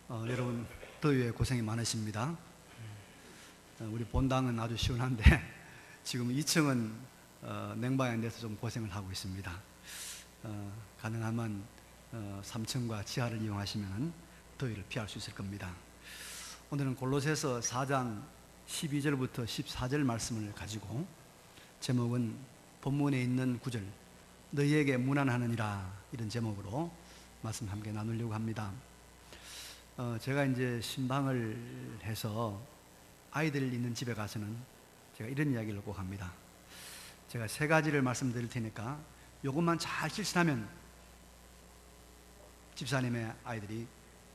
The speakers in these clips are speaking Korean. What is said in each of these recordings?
여러분 더위에 고생이 많으십니다. 우리 본당은 아주 시원한데 지금 2층은 냉방에 내서 좀 고생을 하고 있습니다. 가능하면 3층과 지하를 이용하시면 더위를 피할 수 있을 겁니다. 오늘은 골로새서 4장 12절부터 14절 말씀을 가지고 제목은 본문에 있는 구절 너희에게 문안하느니라, 이런 제목으로 말씀 함께 나누려고 합니다. 제가 이제 신방을 해서 아이들 있는 집에 가서는 제가 이런 이야기를 꼭 합니다. 제가 3가지를 말씀드릴 테니까 이것만 잘 실천하면 집사님의 아이들이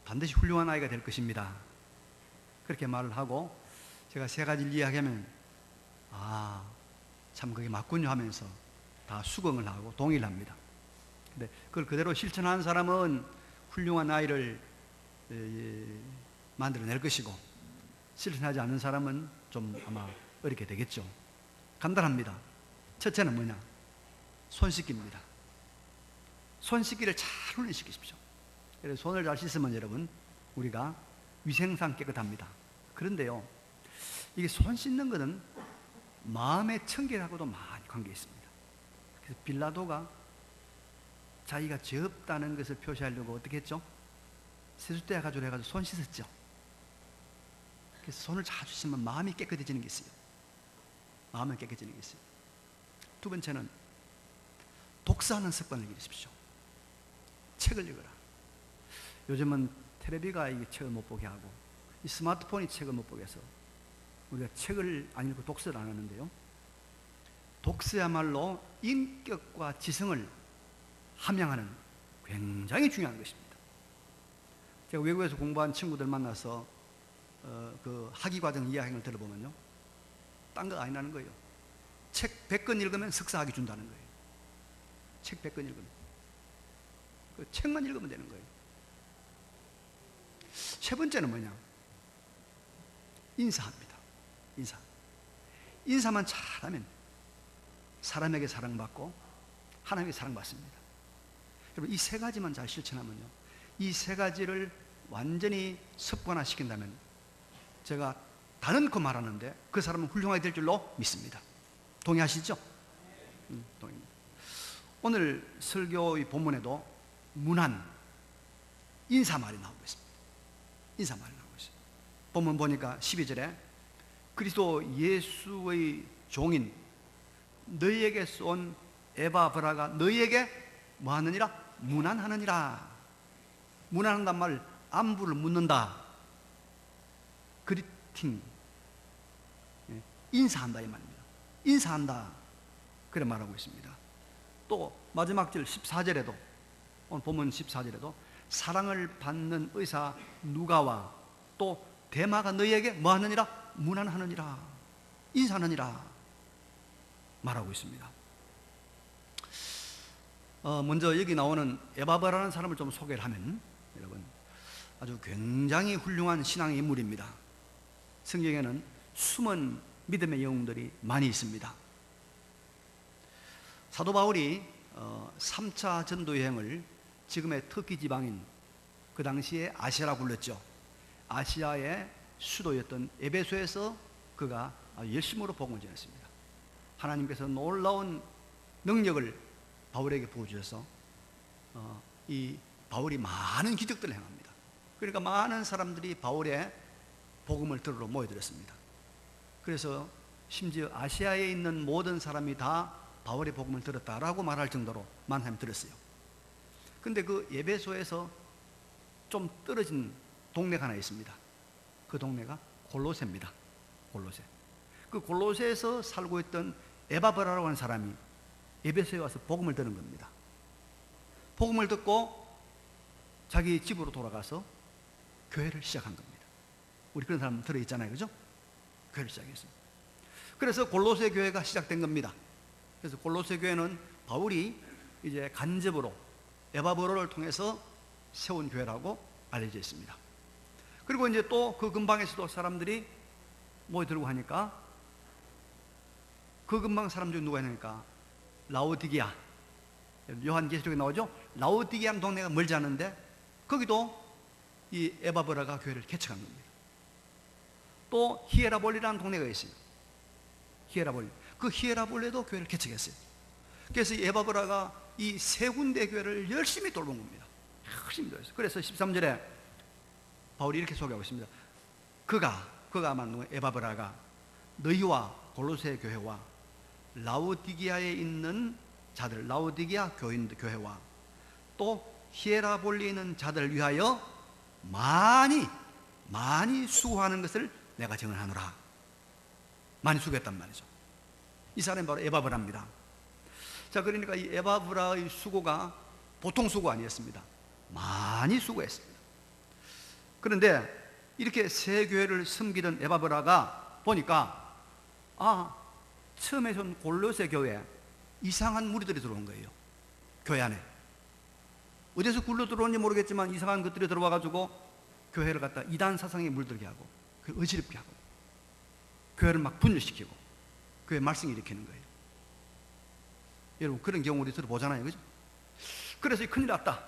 반드시 훌륭한 아이가 될 것입니다. 그렇게 말을 하고 제가 3가지를 이야기하면 참 그게 맞군요 하면서 다 수긍을 하고 동의를 합니다. 근데 그걸 그대로 실천하는 사람은 훌륭한 아이를 만들어낼 것이고, 실천하지 않는 사람은 좀 아마 어렵게 되겠죠. 간단합니다. 첫째는 뭐냐? 손 씻기입니다. 손 씻기를 잘 훈련시키십시오. 그래서 손을 잘 씻으면 여러분 우리가 위생상 깨끗합니다. 그런데요, 이게 손 씻는 것은 마음의 청결하고도 많이 관계 있습니다. 그래서 빌라도가 자기가 죄 없다는 것을 표시하려고 어떻게 했죠? 세숫대 가지고 해가지고 손 씻었죠. 그래서 손을 자주 씻으면 마음이 깨끗해지는 게 있어요. 마음이 깨끗해지는 게 있어요. 두 번째는 독서하는 습관을 기르십시오. 책을 읽어라. 요즘은 텔레비가 이 책을 못 보게 하고 이 스마트폰이 책을 못 보게 해서 우리가 책을 안 읽고 독서를 안 하는데요, 독서야말로 인격과 지성을 함양하는 굉장히 중요한 것입니다. 제가 외국에서 공부한 친구들 만나서 그 학위과정 이야기를 들어보면요, 딴 거 아니라는 거예요. 책 100권 읽으면 석사학위 준다는 거예요. 책 100권 읽으면. 그 책만 읽으면 되는 거예요. 세 번째는 뭐냐? 인사합니다. 인사만 잘하면 사람에게 사랑받고 하나님에게 사랑받습니다. 여러분, 이 3가지만 잘 실천하면요, 이 3가지를 완전히 습관화시킨다면 제가 다른거 말하는데 그 사람은 훌륭하게 될 줄로 믿습니다. 동의하시죠? 동의합니다. 오늘 설교의 본문에도 문안, 인사말이 나오고 있습니다. 인사말이 나오고 있습니다. 본문 보니까 12절에 그리스도 예수의 종인 너희에게 쏜 에바브라가 너희에게 뭐하느니라? 문안하느니라. 문안한단 말, 안부를 묻는다. 그리팅, 인사한다 이 말입니다. 인사한다, 그래 말하고 있습니다. 또 마지막 절 14절에도, 오늘 본문 14절에도 사랑을 받는 의사 누가와 또 데마가 너희에게 뭐하느니라? 문안하느니라, 인사하느니라 말하고 있습니다. 먼저 여기 나오는 에바브라라는 사람을 좀 소개를 하면, 여러분 아주 굉장히 훌륭한 신앙의 인물입니다. 성경에는 숨은 믿음의 영웅들이 많이 있습니다. 사도 바울이 3차 전도 여행을 지금의 터키 지방인, 그 당시에 아시아라고 불렀죠. 아시아의 수도였던 에베소에서 그가 열심으로 복음을 전했습니다. 하나님께서 놀라운 능력을 바울에게 부어주셔서 이 바울이 많은 기적들을 행합니다. 그러니까 많은 사람들이 바울의 복음을 들으러 모여들었습니다. 그래서 심지어 아시아에 있는 모든 사람이 다 바울의 복음을 들었다라고 말할 정도로 많은 사람이 들었어요. 근데 그 에베소에서 좀 떨어진 동네가 하나 있습니다. 그 동네가 골로새입니다. 골로새. 그 골로새에서 살고 있던 에바브라라고 하는 사람이 에베소에 와서 복음을 들은 겁니다. 복음을 듣고 자기 집으로 돌아가서 교회를 시작한 겁니다. 우리 그런 사람 들어있잖아요, 그죠? 교회를 시작했습니다. 그래서 골로새 교회가 시작된 겁니다. 그래서 골로새 교회는 바울이 이제 간접으로 에바브로를 통해서 세운 교회라고 알려져 있습니다. 그리고 이제 또 그 근방에서도 사람들이 모여들고 하니까, 그 근방 사람 중에 누가 있느니까 라오디게아, 요한계시록에 나오죠. 라오디게아는 동네가 멀지 않은데 거기도 이 에바브라가 교회를 개척한 겁니다. 또 히에라볼리라는 동네가 있어요. 히에라볼리. 그 히에라볼리도 교회를 개척했어요. 그래서 이 에바브라가 이 세 군데 교회를 열심히 돌본 겁니다. 열심히 돌렸어요. 그래서 13절에 바울이 이렇게 소개하고 있습니다. 그가 만든 에바브라가 너희와 골로새 교회와 라오디게아에 있는 자들, 라오디게아 교회와 또 히에라볼리에 있는 자들을 위하여 많이 수고하는 것을 내가 증언하노라. 많이 수고했단 말이죠. 이 사람이 바로 에바브라입니다. 자, 그러니까 이 에바브라의 수고가 보통 수고 아니었습니다. 많이 수고했습니다. 그런데 이렇게 새 교회를 섬기던 에바브라가 보니까 처음에 전 골로새 교회에 이상한 무리들이 들어온 거예요. 교회 안에 어디서 굴러 들어오는지 모르겠지만 이상한 것들이 들어와 가지고 교회를 갖다 이단 사상에 물들게 하고 어지럽게 하고 교회를 막 분열시키고 교회 말썽 일으키는 거예요. 여러분, 그런 경우 우리 들어보잖아요, 그죠? 그래서 큰일 났다,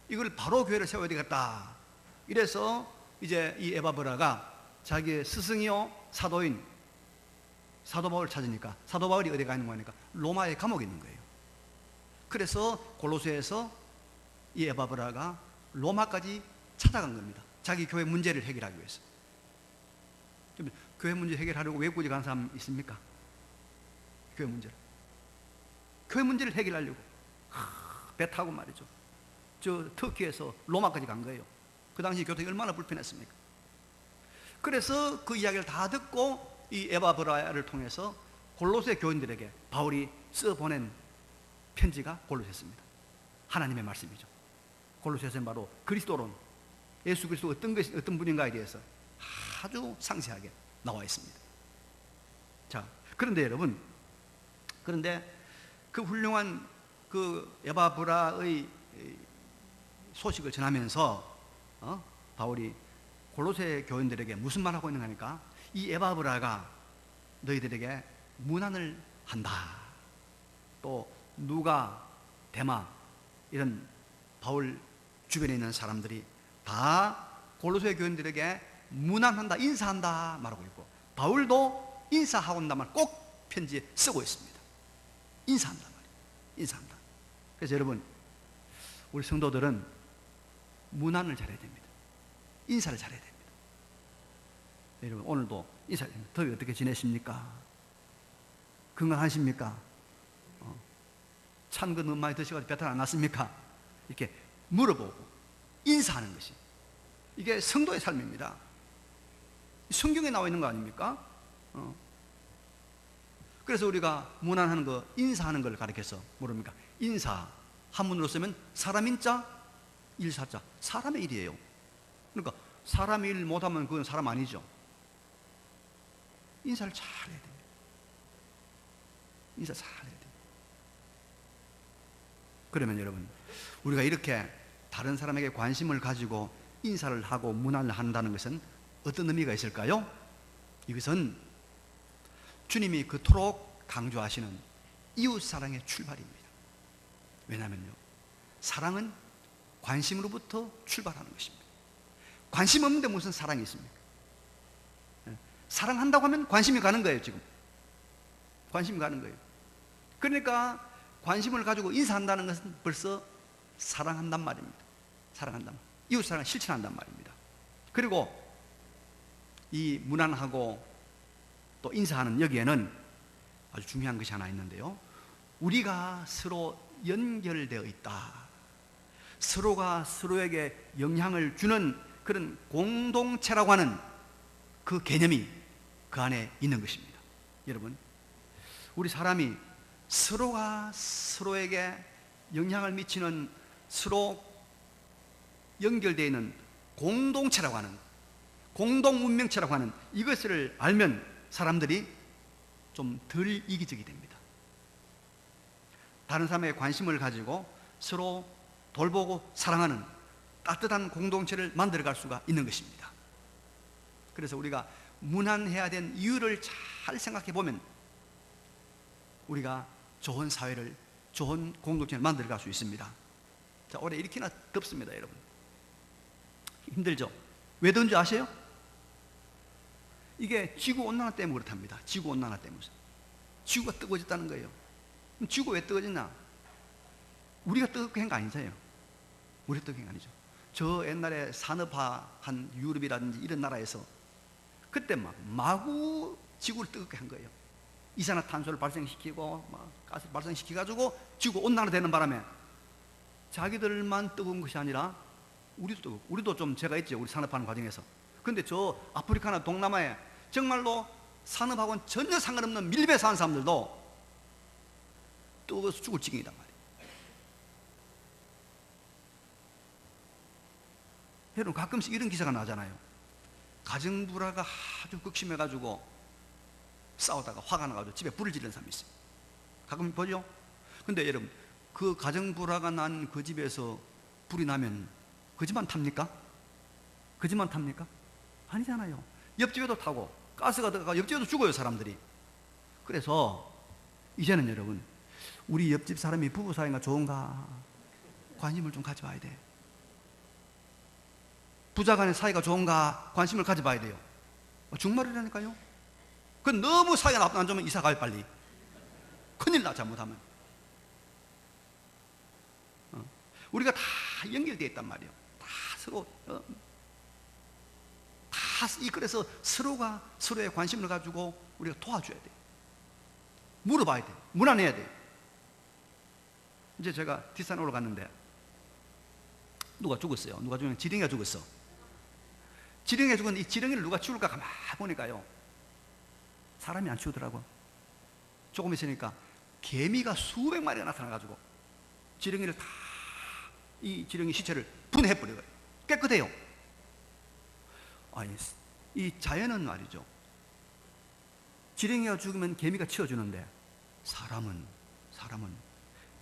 이걸 바로 교회를 세워야 되겠다. 이래서 이제 이 에바브라가 자기의 스승이요 사도인 사도 바울을 찾으니까, 사도 바울이 어디 가 있는 거니까 로마의 감옥에 있는 거예요. 그래서 골로새에서 이 에바브라가 로마까지 찾아간 겁니다. 자기 교회 문제를 해결하기 위해서. 교회 문제 해결하려고 외국에 간 사람 있습니까? 교회 문제를 해결하려고 배 타고 말이죠, 저 터키에서 로마까지 간 거예요. 그 당시 교통이 얼마나 불편했습니까? 그래서 그 이야기를 다 듣고 이 에바브라를 통해서 골로새 교인들에게 바울이 써보낸 편지가 골로새입니다. 하나님의 말씀이죠. 골로새서는 바로 그리스도론, 예수 그리스도가 어떤 분인가에 대해서 아주 상세하게 나와 있습니다. 자, 그런데 여러분, 그 훌륭한 그 에바브라의 소식을 전하면서 바울이 골로새 교인들에게 무슨 말하고 있는가 하니까, 이 에바브라가 너희들에게 문안을 한다. 또 누가, 데마, 이런 바울 주변에 있는 사람들이 다 골로새 교인들에게 문안한다, 인사한다 말하고 있고, 바울도 인사하고 온다 말 꼭 편지에 쓰고 있습니다. 인사한다 말이에요. 인사한다. 그래서 여러분, 우리 성도들은 문안을 잘해야 됩니다. 인사를 잘해야 됩니다. 여러분, 오늘도 인사해야 됩니다. 더위 어떻게 지내십니까? 건강하십니까? 찬 거 너무 많이 드셔가지고 배탈 안 났습니까? 이렇게 물어보고 인사하는 것이, 이게 성도의 삶입니다. 성경에 나와 있는 거 아닙니까? 그래서 우리가 문안하는 거, 인사하는 걸 가르쳐서 모릅니까? 인사, 한문으로 쓰면 사람 인자, 일사자, 사람의 일이에요. 그러니까 사람의 일 못하면 그건 사람 아니죠. 인사를 잘 해야 됩니다. 인사 잘 해야 됩니다. 그러면 여러분, 우리가 이렇게 다른 사람에게 관심을 가지고 인사를 하고 문안을 한다는 것은 어떤 의미가 있을까요? 이것은 주님이 그토록 강조하시는 이웃사랑의 출발입니다. 왜냐하면요, 사랑은 관심으로부터 출발하는 것입니다. 관심 없는데 무슨 사랑이 있습니까? 사랑한다고 하면 관심이 가는 거예요. 지금 관심이 가는 거예요. 그러니까 관심을 가지고 인사한다는 것은 벌써 사랑한단 말입니다. 사랑한단 말, 이웃사랑을 실천한단 말입니다. 그리고 이 문안하고 또 인사하는 여기에는 아주 중요한 것이 하나 있는데요, 우리가 서로 연결되어 있다, 서로가 서로에게 영향을 주는 그런 공동체라고 하는 그 개념이 그 안에 있는 것입니다. 여러분, 우리 사람이 서로가 서로에게 영향을 미치는, 서로 연결되어 있는 공동체라고 하는, 공동운명체라고 하는 이것을 알면 사람들이 좀 덜 이기적이 됩니다. 다른 사람에게 관심을 가지고 서로 돌보고 사랑하는 따뜻한 공동체를 만들어갈 수가 있는 것입니다. 그래서 우리가 문안해야 된 이유를 잘 생각해 보면 우리가 좋은 사회를, 좋은 공동체를 만들어갈 수 있습니다. 자, 올해 이렇게나 덥습니다, 여러분. 힘들죠? 왜 더운 줄 아세요? 이게 지구온난화 때문에 그렇답니다. 지구온난화 때문에. 지구가 뜨거워졌다는 거예요. 그럼 지구가 왜 뜨거워졌나? 우리가 뜨겁게 한 거 아니잖아요. 우리가 뜨겁게 한 거 아니죠. 저 옛날에 산업화한 유럽이라든지 이런 나라에서 그때 마구 지구를 뜨겁게 한 거예요. 이산화탄소를 발생시키고 가스 발생시켜가지고 지구 온난화 되는 바람에 자기들만 뜨거운 것이 아니라 우리도 뜨겁고, 우리도 좀 죄가 있죠. 우리 산업하는 과정에서. 근데 저 아프리카나 동남아에 정말로 산업하고는 전혀 상관없는 밀배 사는 사람들도 뜨거워서 죽을 지경이단 말이에요. 여러분, 가끔씩 이런 기사가 나잖아요. 가정불화가 아주 극심해가지고 싸우다가 화가 나가지고 집에 불을 지르는 사람이 있어요. 가끔 보죠? 근데 여러분, 그 가정불화가 난 그 집에서 불이 나면 그 집만 탑니까? 그 집만 탑니까? 아니잖아요. 옆집에도 타고 가스가 들어가고 옆집에도 죽어요, 사람들이. 그래서 이제는 여러분, 우리 옆집 사람이 부부 사이가 좋은가 관심을 좀 가져봐야 돼. 부자 간의 사이가 좋은가 관심을 가져봐야 돼요. 정말이라니까요. 그 너무 사이가 안 좋으면 이사 가요, 빨리. 큰일 나, 잘못하면. 우리가 다 연결되어 있단 말이에요. 다 서로 그래서 서로가 서로의 관심을 가지고 우리가 도와줘야 돼요. 물어봐야 돼요. 문안해야 돼요. 이제 제가 뒷산에 올라갔는데 누가 죽었어요. 누가 죽으면 지렁이가 죽었어. 지렁이가 죽었는데 이 지렁이를 누가 치울까 가만히 보니까요, 사람이 안 치우더라고. 조금 있으니까 개미가 수백 마리가 나타나가지고 지렁이를 다, 이 지렁이 시체를 분해해버려요. 깨끗해요. 아니, 이 자연은 말이죠, 지렁이가 죽으면 개미가 치워주는데 사람은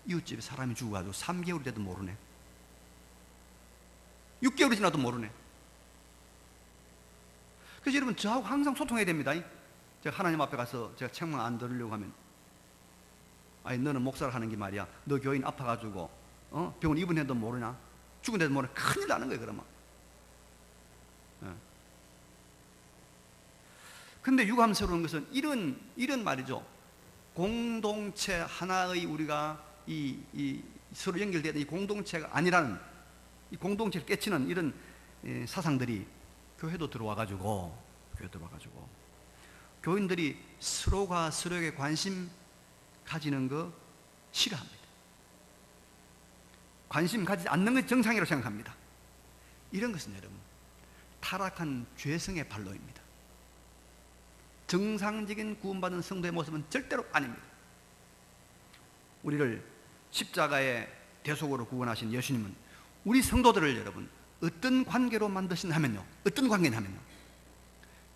이웃집에 사람이 죽어가지고 3개월이 돼도 모르네. 6개월이 지나도 모르네. 그래서 여러분, 저하고 항상 소통해야 됩니다. 제가 하나님 앞에 가서 제가 책망 안 들으려고 하면, 아니 너는 목사를 하는 게 말이야, 너 교인 아파가지고 병원 입원해도 모르나? 죽은데도 모르나? 큰일 나는 거예요, 그러면. 근데 유감스러운 것은 이런 말이죠. 공동체 하나의 우리가 이 서로 연결되는 이 공동체가 아니라는, 이 공동체를 깨치는 이런 사상들이 교회도 들어와가지고 교인들이 서로가 서로에게 관심 가지는 거 싫어합니다. 관심 가지지 않는 것이 정상이라고 생각합니다. 이런 것은 여러분, 타락한 죄성의 발로입니다. 정상적인 구원받은 성도의 모습은 절대로 아닙니다. 우리를 십자가의 대속으로 구원하신 예수님은 우리 성도들을 여러분 어떤 관계로 만드시냐면요, 어떤 관계냐면요,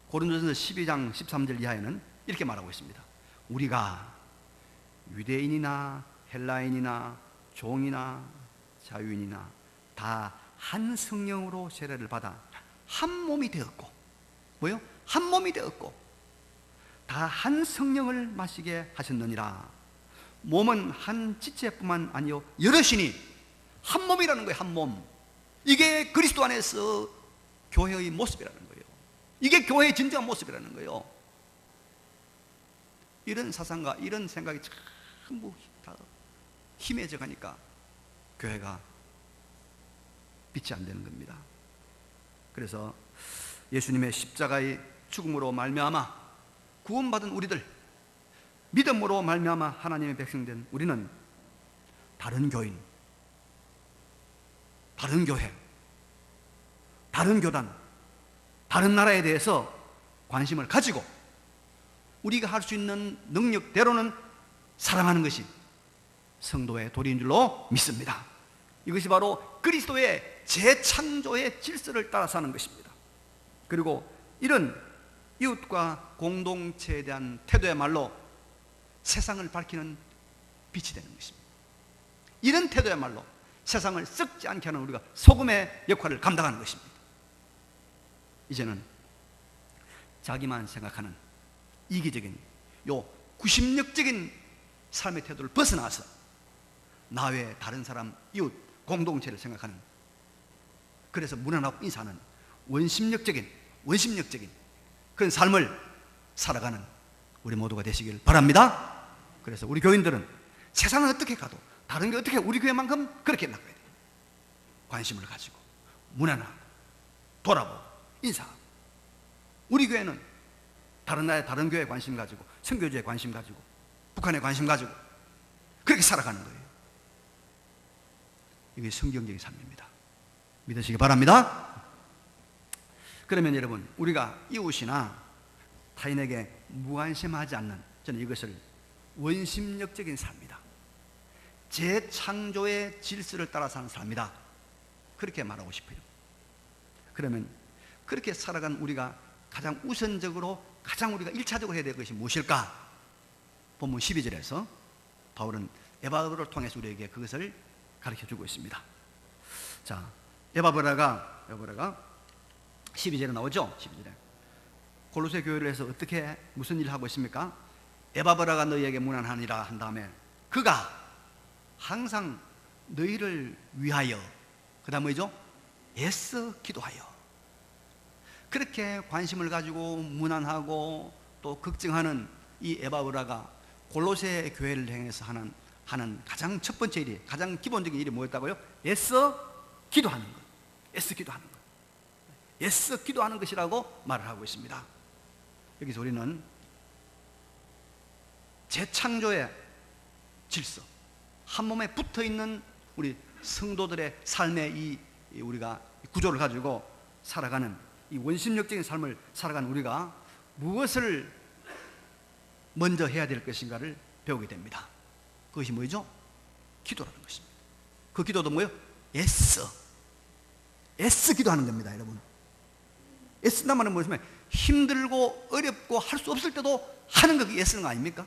고린도전서 12장 13절 이하에는 이렇게 말하고 있습니다. 우리가 유대인이나 헬라인이나 종이나 자유인이나 다 한 성령으로 세례를 받아 한 몸이 되었고, 뭐요? 한 몸이 되었고 다 한 성령을 마시게 하셨느니라. 몸은 한 지체뿐만 아니요 여럿이니 한 몸이라는 거예요. 한 몸. 이게 그리스도 안에서 교회의 모습이라는 거예요. 이게 교회의 진정한 모습이라는 거예요. 이런 사상과 이런 생각이 전부 다 희미해져 가니까 교회가 빛이 안 되는 겁니다. 그래서 예수님의 십자가의 죽음으로 말미암아 구원받은 우리들, 믿음으로 말미암아 하나님의 백성된 우리는 다른 교인, 다른 교회, 다른 교단, 다른 나라에 대해서 관심을 가지고 우리가 할 수 있는 능력대로는 사랑하는 것이 성도의 도리인 줄로 믿습니다. 이것이 바로 그리스도의 재창조의 질서를 따라 사는 것입니다. 그리고 이런 이웃과 공동체에 대한 태도야말로 세상을 밝히는 빛이 되는 것입니다. 이런 태도야말로 세상을 썩지 않게 하는 우리가 소금의 역할을 감당하는 것입니다. 이제는 자기만 생각하는 이기적인 요 구심력적인 삶의 태도를 벗어나서 나 외에 다른 사람, 이웃, 공동체를 생각하는, 그래서 무난하고 인사하는 원심력적인 그런 삶을 살아가는 우리 모두가 되시길 바랍니다. 그래서 우리 교인들은 세상은 어떻게 가도 다른 게 어떻게 우리 교회만큼 그렇게 나가야 돼요. 관심을 가지고 무난하고 돌아보고 인사하고. 우리 교회는 다른 나라의 다른 교회에 관심 가지고 선교지에 관심 가지고 북한에 관심 가지고 그렇게 살아가는 거예요. 이게 성경적인 삶입니다. 믿으시기 바랍니다. 그러면 여러분, 우리가 이웃이나 타인에게 무관심하지 않는, 저는 이것을 원심력적인 삶이다, 재창조의 질서를 따라 사는 삶이다, 그렇게 말하고 싶어요. 그러면 그렇게 살아간 우리가 가장 우선적으로, 가장 우리가 1차적으로 해야 될 것이 무엇일까? 본문 12절에서 바울은 에바브라를 통해서 우리에게 그것을 가르쳐주고 있습니다. 자, 에바브라가 12절에 나오죠. 12절에 골로새 교회를 해서 어떻게 무슨 일을 하고 있습니까? 에바브라가 너희에게 무난하니라 한 다음에 그가 항상 너희를 위하여, 그 다음 뭐죠? 애써 기도하여. 그렇게 관심을 가지고 무난하고 또 걱정하는 이 에바브라가 골로새 교회를 향해서 하는 가장 첫 번째 일이, 가장 기본적인 일이 뭐였다고요? 애써 기도하는 것. 애써 기도하는 것. 애써 기도하는 것이라고 말을 하고 있습니다. 여기서 우리는 재창조의 질서, 한 몸에 붙어있는 우리 성도들의 삶의 이 우리가 구조를 가지고 살아가는 이 원심력적인 삶을 살아가는 우리가 무엇을 먼저 해야 될 것인가를 배우게 됩니다. 그것이 뭐죠? 기도라는 것입니다. 그 기도도 뭐예요? 애써 기도하는 겁니다, 여러분. 애쓴단 말은 뭐냐면 힘들고 어렵고 할 수 없을 때도 하는 거, 그게 애쓰는 거 아닙니까?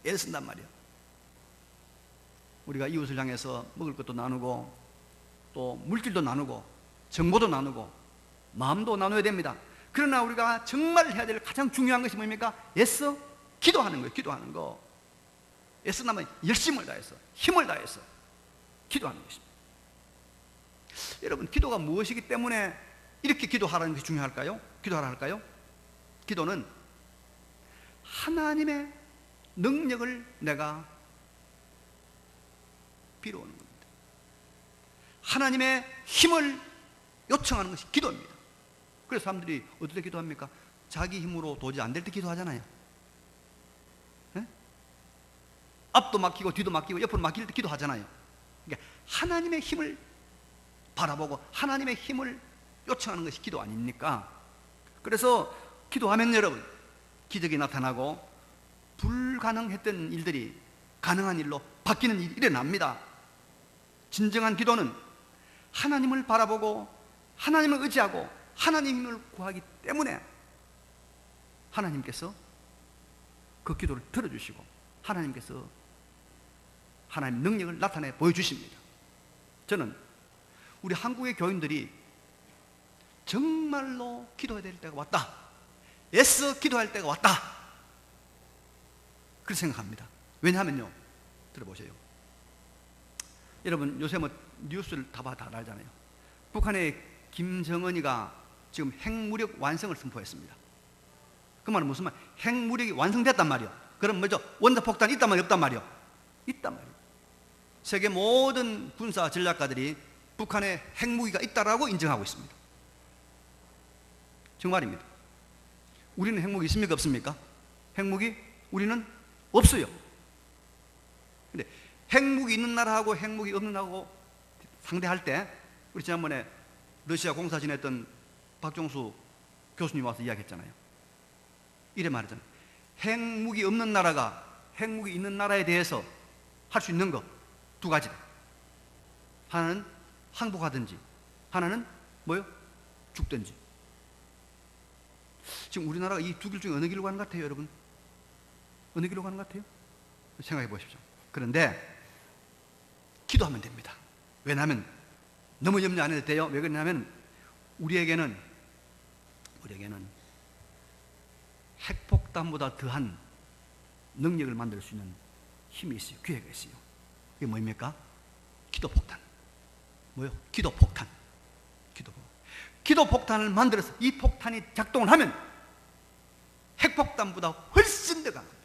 애를 쓴단 말이에요. 우리가 이웃을 향해서 먹을 것도 나누고 또 물질도 나누고 정보도 나누고 마음도 나눠야 됩니다. 그러나 우리가 정말 해야 될 가장 중요한 것이 뭡니까? 애써 기도하는 거예요. 기도하는 거. 애쓴다면 열심을 다해서, 힘을 다해서 기도하는 것입니다. 여러분, 기도가 무엇이기 때문에 이렇게 기도하라는 것이 중요할까요? 기도하라 할까요? 기도는 하나님의 능력을 내가 빌어오는 겁니다. 하나님의 힘을 요청하는 것이 기도입니다. 그래서 사람들이 어떨 때 기도합니까? 자기 힘으로 도저히 안 될 때 기도하잖아요. 네? 앞도 막히고 뒤도 막히고 옆으로 막힐 때 기도하잖아요. 그러니까 하나님의 힘을 바라보고 하나님의 힘을 요청하는 것이 기도 아닙니까? 그래서 기도하면 여러분, 기적이 나타나고 불가능했던 일들이 가능한 일로 바뀌는 일이 일어납니다. 진정한 기도는 하나님을 바라보고 하나님을 의지하고 하나님을 구하기 때문에 하나님께서 그 기도를 들어주시고 하나님께서 하나님의 능력을 나타내 보여주십니다. 저는 우리 한국의 교인들이 정말로 기도해야 될 때가 왔다, 애써 기도할 때가 왔다, 그렇게 생각합니다. 왜냐하면요, 들어보세요. 여러분, 요새 뭐 뉴스를 다 알잖아요. 북한의 김정은이가 지금 핵무력 완성을 선포했습니다. 그 말은 무슨 말? 핵무력이 완성됐단 말이요. 그럼 뭐죠? 원자폭탄이 있단 말이요, 없단 말이요? 있단 말이요. 세계 모든 군사 전략가들이 북한에 핵무기가 있다라고 인정하고 있습니다. 정말입니다. 우리는 핵무기 있습니까? 없습니까? 핵무기? 우리는 없어요. 근데 핵무기 있는 나라하고 핵무기 없는 나라하고 상대할 때, 우리 지난번에 러시아 공사 지냈던 박종수 교수님 와서 이야기했잖아요. 이래 말하잖아요. 핵무기 없는 나라가 핵무기 있는 나라에 대해서 할 수 있는 거 두 가지다. 하나는 항복하든지, 하나는 뭐요? 죽든지. 지금 우리나라가 이 두 길 중에 어느 길로 가는 것 같아요, 여러분? 어느 길로 가는 것 같아요? 생각해 보십시오. 그런데 기도하면 됩니다. 왜냐하면 너무 염려 안 해도 돼요. 왜 그러냐면 우리에게는 핵폭탄보다 더한 능력을 만들 수 있는 힘이 있어요. 기회가 있어요. 이게 뭡니까? 기도폭탄. 뭐요? 기도폭탄. 기도 폭탄을 만들어서 이 폭탄이 작동을 하면 핵폭탄보다 훨씬 더 강합니다.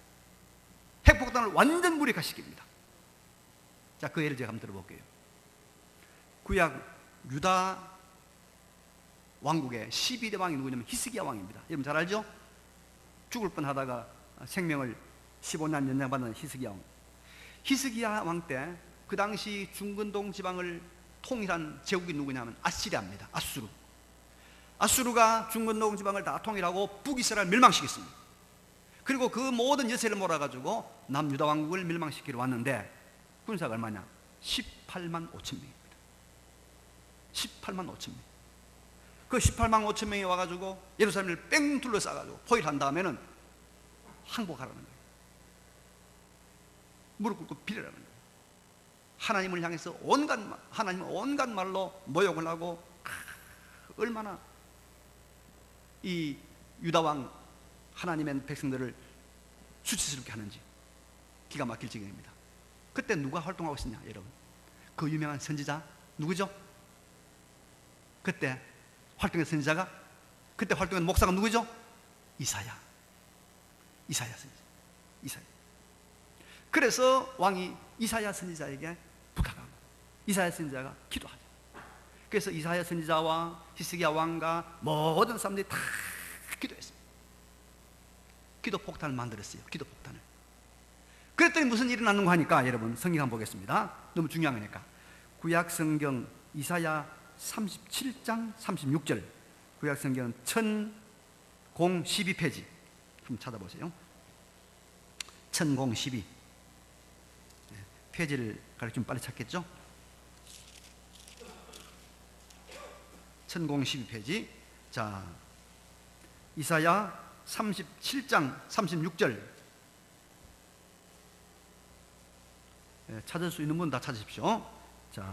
핵폭탄을 완전 무력화시킵니다. 자, 그 예를 제가 한번 들어볼게요. 구약 유다 왕국의 12대 왕이 누구냐면 히스기야 왕입니다. 여러분 잘 알죠? 죽을 뻔하다가 생명을 15년 연장받은 히스기야 왕. 히스기야 왕 때 그 당시 중근동 지방을 통일한 제국이 누구냐면 아시리아입니다. 아수르. 아수르가 중근동 지방을 다 통일하고 북이스라엘 멸망시켰습니다. 그리고 그 모든 여세를 몰아가지고 남유다 왕국을 멸망시키러 왔는데 군사가 얼마냐? 18만 5천 명입니다. 18만 5천 명. 그 18만 5천 명이 와가지고 예루살렘을 뺑 둘러싸가지고 포위한 다음에는 항복하라는 거예요. 무릎 꿇고 빌으라는 거예요. 하나님을 향해서 하나님을 온갖 말로 모욕을 하고 얼마나 이 유다왕 하나님의 백성들을 수치스럽게 하는지 기가 막힐 지경입니다. 그때 누가 활동하고 있었냐 여러분? 그 유명한 선지자 누구죠? 그때 활동한 선지자가, 그때 활동한 목사가 누구죠? 이사야 선지자. 이사야. 그래서 왕이 이사야 선지자에게 부탁하고 이사야 선지자가 기도하죠. 그래서 이사야 선지자와 히스기야 왕과 모든 사람들이 다 기도했습니다. 기도 폭탄을 만들었어요. 기도 폭탄을. 그랬더니 무슨 일이 일어났는가 하니까 여러분 성경 한번 보겠습니다. 너무 중요한 거니까. 구약 성경 이사야 37장 36절. 구약 성경 1012페이지 한번 찾아보세요. 1012 페이지를 가르치면 빨리 찾겠죠? 1012페이지. 자, 이사야 37장 36절. 찾을 수 있는 분 다 찾으십시오. 자,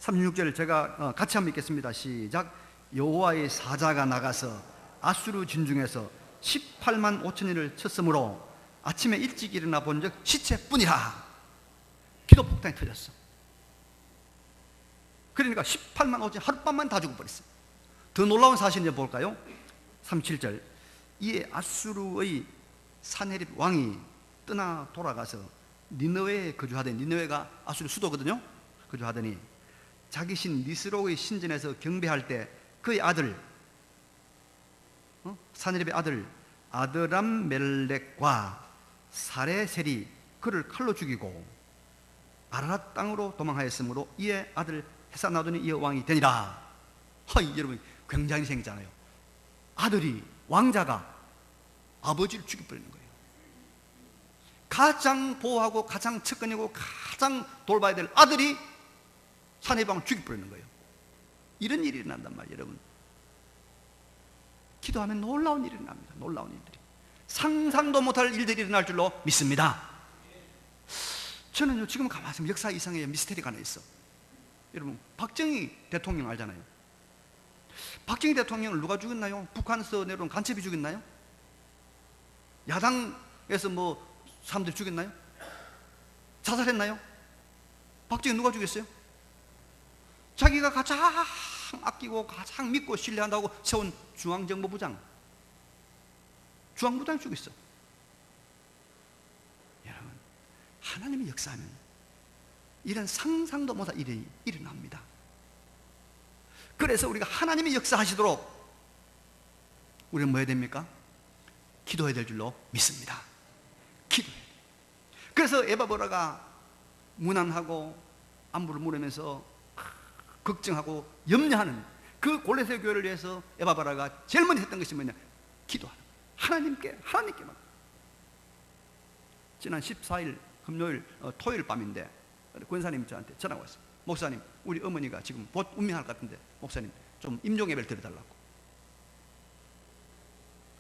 36절 제가 같이 한번 읽겠습니다. 시작. 여호와의 사자가 나가서 아수르 진중에서 18만 5천인을 쳤으므로 아침에 일찍 일어나 본즉 시체뿐이라. 기도 폭탄이 터졌어. 그러니까 18만 5천 하룻밤만 다 죽어버렸어. 더 놀라운 사실을 볼까요? 37절. 이에 아수르의 사네립 왕이 떠나 돌아가서 니느웨에 거주하더니, 니느웨가 아수르 수도거든요. 거주하더니 자기 신 니스로의 신전에서 경배할 때 그의 아들 사네립의 아들 아드람멜렉과 사레셀이 그를 칼로 죽이고 아라랏 땅으로 도망하였으므로 이의 아들 헤사나돈이 이의 왕이 되니라. 여러분 굉장히 생기잖아요. 아들이, 왕자가 아버지를 죽여버리는 거예요. 가장 보호하고 가장 측근이고 가장 돌봐야 될 아들이 사내립 왕을 죽여버리는 거예요. 이런 일이 일어난단 말이에요. 여러분 기도하면 놀라운 일이 일어납니다. 놀라운 일들이, 상상도 못할 일들이 일어날 줄로 믿습니다. 저는요 지금 가만히 있으면 역사 이상의 미스테리가 하나 있어. 여러분 박정희 대통령 알잖아요. 박정희 대통령을 누가 죽였나요? 북한에서 내려온 간첩이 죽였나요? 야당에서 뭐 사람들이 죽였나요? 자살했나요? 박정희 누가 죽였어요? 자기가 가장 아끼고 가장 믿고 신뢰한다고 세운 중앙정보부장, 중앙부장이 죽였어. 여러분 하나님이 역사하면 이런 상상도 못할 일이 일어납니다. 그래서 우리가 하나님이 역사하시도록 우리는 뭐 해야 됩니까? 기도해야 될 줄로 믿습니다. 기도해야 돼요. 그래서 에바보라가 무난하고 안부를 물으면서 걱정하고 염려하는 그 골로새 교회를 위해서 에바보라가 제일 먼저 했던 것이 뭐냐? 기도하는 거예요. 하나님께만. 지난 14일 금요일 토요일 밤인데 권사님 저한테 전화가 왔어요. 목사님, 우리 어머니가 지금 곧 운명할 것 같은데 목사님 좀 임종예배를 드려달라고.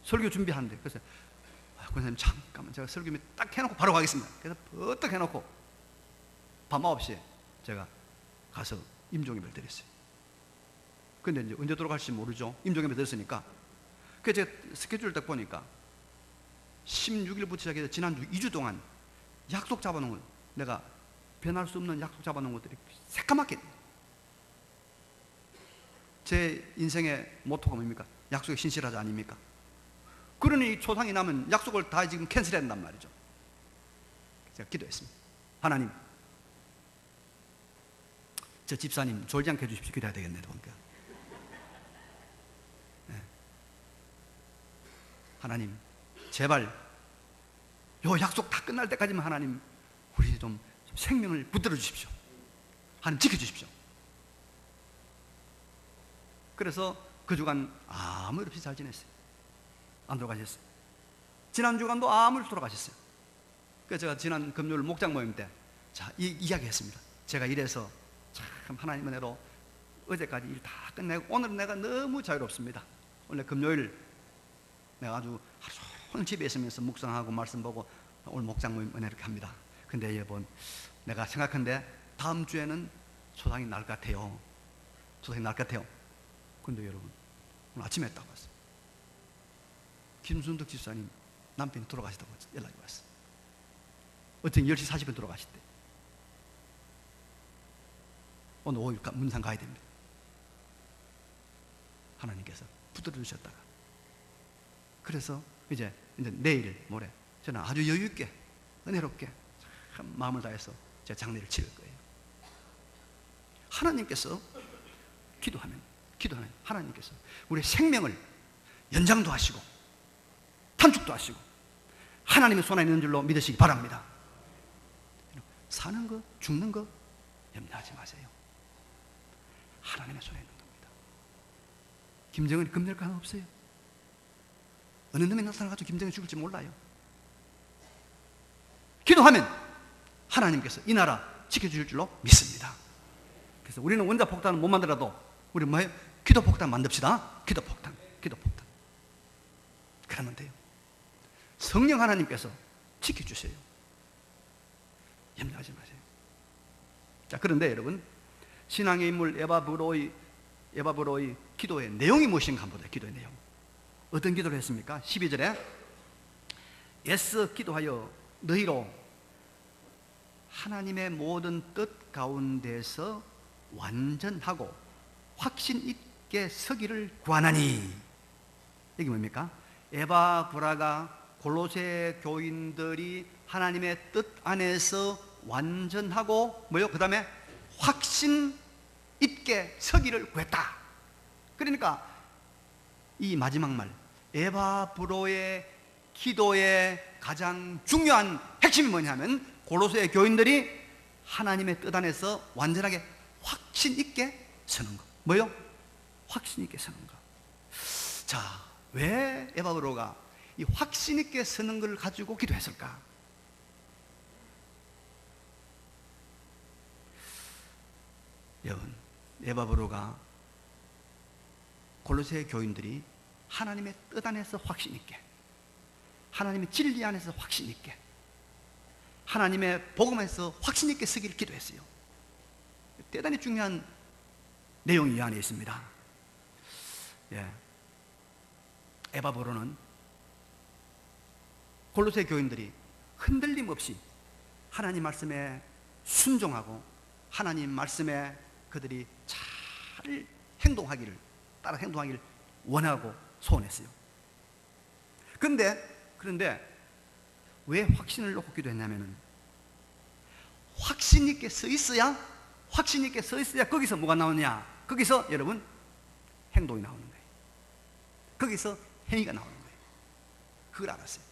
설교 준비하는데 그래서 권사님 잠깐만 제가 설교 딱 해놓고 바로 가겠습니다. 그래서 버떡 해놓고 밤 9시에 제가 가서 임종예배를 드렸어요. 근데 이제 언제 돌아갈지 모르죠. 임종예배 드렸으니까. 그래서 제가 스케줄을 딱 보니까 16일부터 시작해서 지난주 2주 동안 약속 잡아놓은 걸, 내가 변할 수 없는 약속 잡아놓은 것들이 새까맣게 제 인생의 모토가 뭡니까? 약속에 신실하자 아닙니까? 그러니 초상이 나면 약속을 다 지금 캔슬했단 말이죠. 제가 기도했습니다. 하나님, 저 집사님 졸지 않게 해주십시오. 기도해야 되겠네요. 그러니까. 네. 하나님, 제발 요 약속 다 끝날 때까지만 하나님 우리 좀 생명을 붙들어 주십시오. 하나님 지켜주십시오. 그래서 그 주간 아무 일 없이 잘 지냈어요. 안 돌아가셨어요. 지난 주간도 아무 일 없이 돌아가셨어요. 그래서 제가 지난 금요일 목장 모임 때 자, 이야기했습니다. 제가 이래서 참 하나님 은혜로 어제까지 일 다 끝내고 오늘은 내가 너무 자유롭습니다. 원래 금요일 내가 아주 하루 종일 집에 있으면서 묵상하고 말씀 보고 오늘 목장 모임 은혜 이렇게 합니다. 근데 여러분, 내가 생각한데 다음 주에는 초상이 날 것 같아요. 초상이 날 것 같아요. 근데 여러분, 오늘 아침에 딱 왔어요. 김순덕 집사님 남편이 돌아가시다고 연락이 왔어요. 어떤 10시 40분 돌아가셨대. 오늘 5일 문상 가야 됩니다. 하나님께서 붙들어 주셨다가 그래서 이제 내일 모레 저는 아주 여유 있게 은혜롭게 참 마음을 다해서 제 장례를 치를 거예요. 하나님께서 기도하면 하나님께서 우리의 생명을 연장도 하시고 단축도 하시고 하나님의 손에 있는 줄로 믿으시기 바랍니다. 사는 거 죽는 거 염려하지 마세요. 하나님의 손에 있는 겁니다. 김정은이 겁낼 거 하나 없어요. 어느 놈이 나타나가지고 김정은이 죽을지 몰라요. 기도하면 하나님께서 이 나라 지켜주실 줄로 믿습니다. 그래서 우리는 원자폭탄을 못 만들어도 우리 뭐예요? 기도폭탄 만듭시다. 기도폭탄. 그러면 돼요. 성령 하나님께서 지켜주세요. 염려하지 마세요. 자, 그런데 여러분, 신앙의 인물 에바 브로의 기도의 내용이 무엇인가 한번 보세요. 기도의 내용. 어떤 기도를 했습니까? 12절에 애써 기도하여 너희로 하나님의 모든 뜻 가운데서 완전하고 확신 있게 서기를 구하나니. 이게 뭡니까? 에바 브라가 골로새 교인들이 하나님의 뜻 안에서 완전하고 뭐요? 그 다음에 확신 있게 서기를 구했다. 그러니까 이 마지막 말 에바 브로의 기도의 가장 중요한 핵심이 뭐냐면 골로새 교인들이 하나님의 뜻 안에서 완전하게 확신 있게 서는 것. 뭐요? 확신 있게 서는 것. 자, 왜 에바 브로가 이 확신 있게 서는 걸 가지고 기도했을까? 여러분, 에바 브로가 골로새 교인들이 하나님의 뜻 안에서 확신 있게, 하나님의 진리 안에서 확신 있게, 하나님의 복음에서 확신 있게 서기를 기도했어요. 대단히 중요한 내용이 이 안에 있습니다. 예. 에바 브로는 골로새 교인들이 흔들림 없이 하나님 말씀에 순종하고 하나님 말씀에 그들이 잘 따라 행동하기를 원하고 소원했어요. 그런데 왜 확신을 놓고 기도했냐면은 확신 있게 서 있어야 거기서 뭐가 나오냐? 거기서 여러분 행동이 나오는 거예요. 거기서 행위가 나오는 거예요. 그걸 알았어요.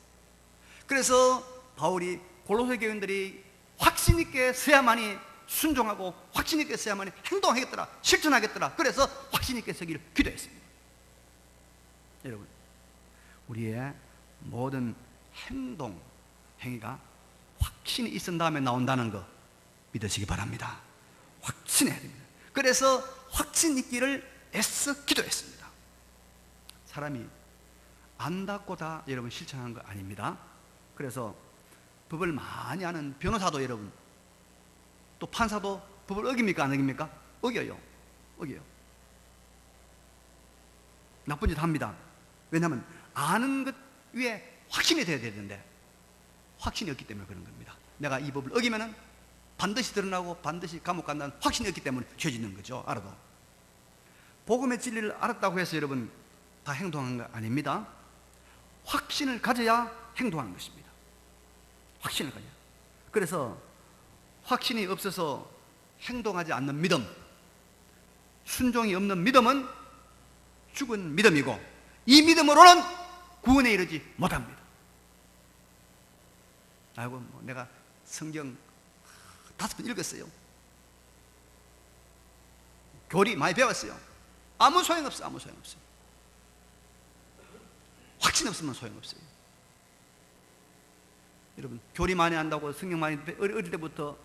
그래서 바울이 골로새 교인들이 확신 있게 서야만이 순종하고 확신 있게 서야만이 행동하겠더라, 실천하겠더라. 그래서 확신 있게 서기를 기도했습니다. 여러분, 우리의 모든 행동, 행위가 확신이 있은 다음에 나온다는 거 믿으시기 바랍니다. 확신해야 됩니다. 그래서 확신 있기를 애써 기도했습니다. 사람이 안다고 다 여러분 실천하는 거 아닙니다. 그래서 법을 많이 아는 변호사도 여러분, 또 판사도 법을 어깁니까 안 어깁니까? 어겨요. 나쁜 짓 합니다. 왜냐하면 아는 것 위에 확신이 돼야 되는데 확신이 없기 때문에 그런 겁니다. 내가 이 법을 어기면은 반드시 드러나고 반드시 감옥 간다는 확신이 없기 때문에 죄 짓는 거죠. 알아도. 복음의 진리를 알았다고 해서 여러분 다 행동한 거 아닙니다. 확신을 가져야 행동하는 것입니다. 확신을 가져야. 그래서 확신이 없어서 행동하지 않는 믿음, 순종이 없는 믿음은 죽은 믿음이고, 이 믿음으로는 구원에 이르지 못합니다. 아이고, 내가 성경 5번 읽었어요. 교리 많이 배웠어요. 아무 소용없어. 아무 소용없어요. 확신 없으면 소용없어요. 여러분, 교리 많이 한다고, 성경 많이 어릴 때부터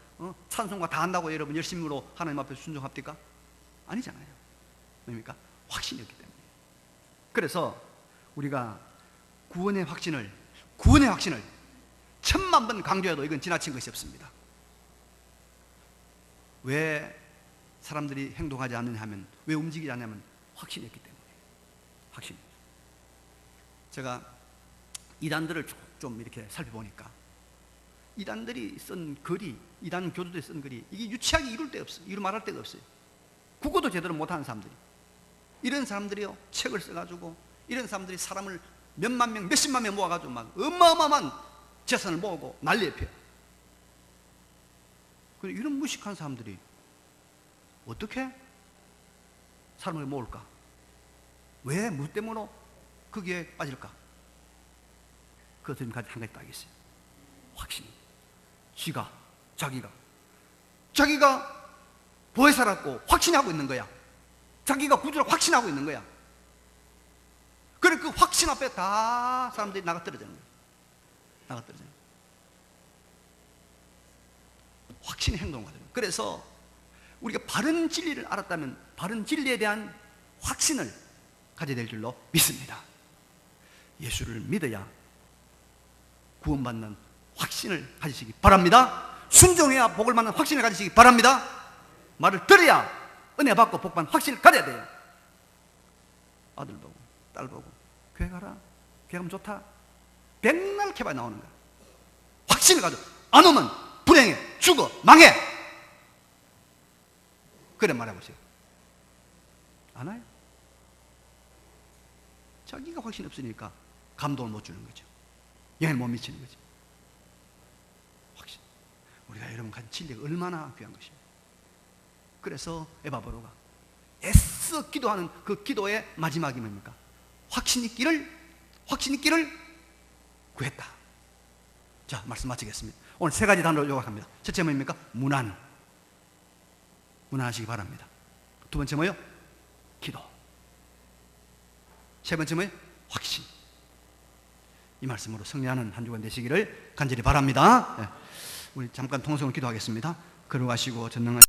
찬송가 다 한다고 여러분 열심으로 하나님 앞에 순종합니까? 아니잖아요. 뭡니까? 확신이 없기 때문에. 그래서 우리가 구원의 확신을 1000만 번 강조해도 이건 지나친 것이 없습니다. 왜 사람들이 행동하지 않느냐 하면, 왜 움직이지 않냐면 확신이 없기 때문에. 확신. 제가 이단들을 좀 이렇게 살펴보니까 이단들이 쓴 글이, 이단 교도들이 쓴 글이 이게 유치하게 이룰 데 없어요. 이루 말할 데가 없어요. 국어도 제대로 못하는 사람들이, 이런 사람들이요 책을 써가지고, 이런 사람들이 사람을 몇만 명, 몇십만 명 모아가지고 막 어마어마한 재산을 모으고 난리에 펴요. 이런 무식한 사람들이 어떻게 사람을 모을까? 왜, 무엇 때문에 거기에 빠질까? 그것은 한 가지 딱 있어요. 확신. 자기가 보혜 살았고 확신하고 있는 거야. 자기가 구주를 확신하고 있는 거야. 그래, 그 확신 앞에 다 사람들이 나가 떨어지는 거야. 나가 떨어지는 거야. 확신이 행동하거든요. 그래서 우리가 바른 진리를 알았다면 바른 진리에 대한 확신을 가져야 될 줄로 믿습니다. 예수를 믿어야 구원받는 확신을 가지시기 바랍니다. 순종해야 복을 받는 확신을 가지시기 바랍니다. 말을 들어야 은혜 받고 복 받는 확신을 가져야 돼요. 아들 보고 딸 보고 교회 가라, 교회 가면 좋다, 백날 캐봐 나오는 거야. 확신을 가져. 안 오면 불행해, 죽어, 망해. 그래 말해보세요. 안 와요? 자기가 확신이 없으니까 감동을 못 주는 거죠. 영향을 못 미치는 거죠. 확신. 우리가 여러분 가진 진리가 얼마나 귀한 것입니다. 그래서 에바브로가 애써 기도하는 그 기도의 마지막이 뭡니까? 확신 있기를 구했다. 자, 말씀 마치겠습니다. 오늘 3가지 단어를 요약합니다. 첫째 뭡니까? 무난하시기 바랍니다. 두 번째 뭐요? 기도. 세 번째 뭐요? 확신. 이 말씀으로 승리하는 한 주가 되시기를 간절히 바랍니다. 우리 잠깐 통성으로 기도하겠습니다. 걸어가시고 전능하신